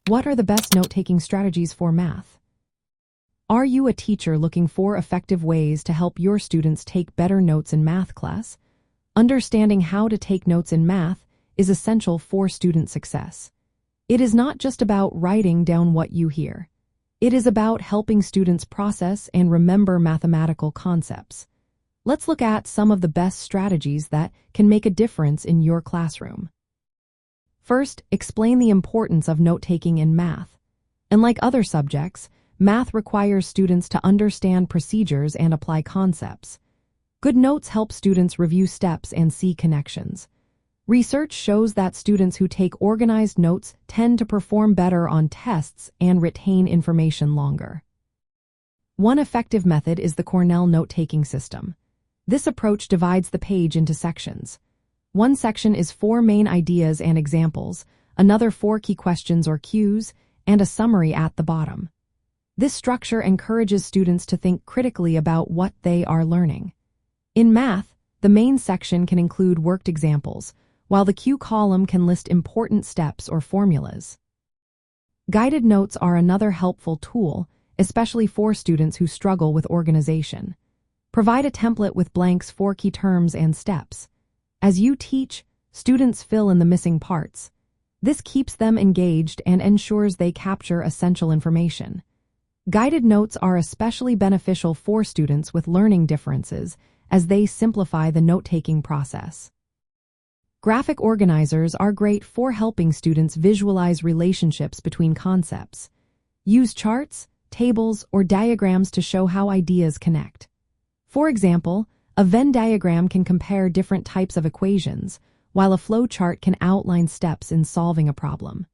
What are the best note-taking strategies for math? Are you a teacher looking for effective ways to help your students take better notes in math class? Understanding how to take notes in math is essential for student success. It is not just about writing down what you hear. It is about helping students process and remember mathematical concepts. Let's look at some of the best strategies that can make a difference in your classroom. First, explain the importance of note-taking in math. Unlike other subjects, math requires students to understand procedures and apply concepts. Good notes help students review steps and see connections. Research shows that students who take organized notes tend to perform better on tests and retain information longer. One effective method is the Cornell note-taking system. This approach divides the page into sections. One section is 4 main ideas and examples, another 4 key questions or cues, and a summary at the bottom. This structure encourages students to think critically about what they are learning. In math, the main section can include worked examples, while the cue column can list important steps or formulas. Guided notes are another helpful tool, especially for students who struggle with organization. Provide a template with blanks for key terms and steps. As you teach, students fill in the missing parts. This keeps them engaged and ensures they capture essential information. Guided notes are especially beneficial for students with learning differences as they simplify the note-taking process. Graphic organizers are great for helping students visualize relationships between concepts. Use charts, tables, or diagrams to show how ideas connect. For example, a Venn diagram can compare different types of equations, while a flow chart can outline steps in solving a problem.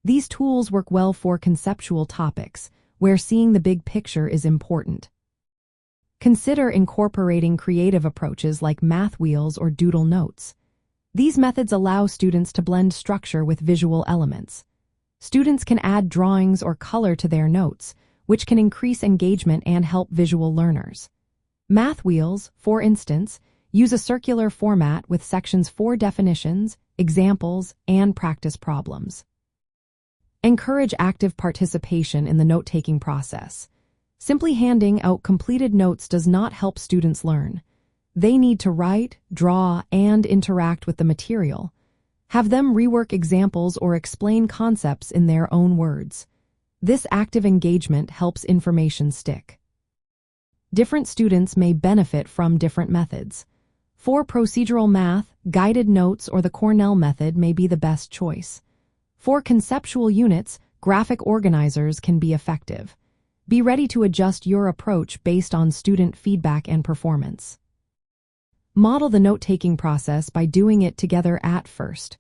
These tools work well for conceptual topics, where seeing the big picture is important. Consider incorporating creative approaches like math wheels or doodle notes. These methods allow students to blend structure with visual elements. Students can add drawings or color to their notes, which can increase engagement and help visual learners. Math wheels, for instance, use a circular format with sections for definitions, examples, and practice problems. Encourage active participation in the note-taking process. Simply handing out completed notes does not help students learn. They need to write, draw, and interact with the material. Have them rework examples or explain concepts in their own words. This active engagement helps information stick. Different students may benefit from different methods. For procedural math, guided notes or the Cornell method may be the best choice. For conceptual units, graphic organizers can be effective. Be ready to adjust your approach based on student feedback and performance. Model the note-taking process by doing it together at first.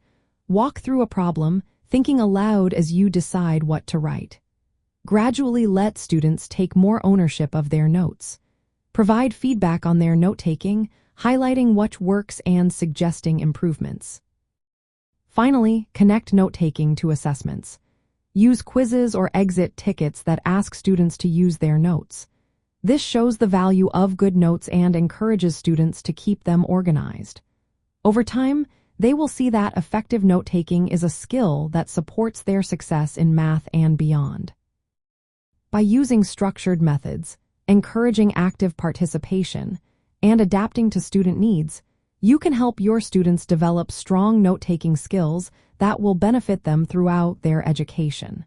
Walk through a problem, thinking aloud as you decide what to write. Gradually let students take more ownership of their notes. Provide feedback on their note-taking, highlighting what works and suggesting improvements. Finally, connect note-taking to assessments. Use quizzes or exit tickets that ask students to use their notes. This shows the value of good notes and encourages students to keep them organized. Over time, they will see that effective note-taking is a skill that supports their success in math and beyond. By using structured methods, encouraging active participation, and adapting to student needs, you can help your students develop strong note-taking skills that will benefit them throughout their education.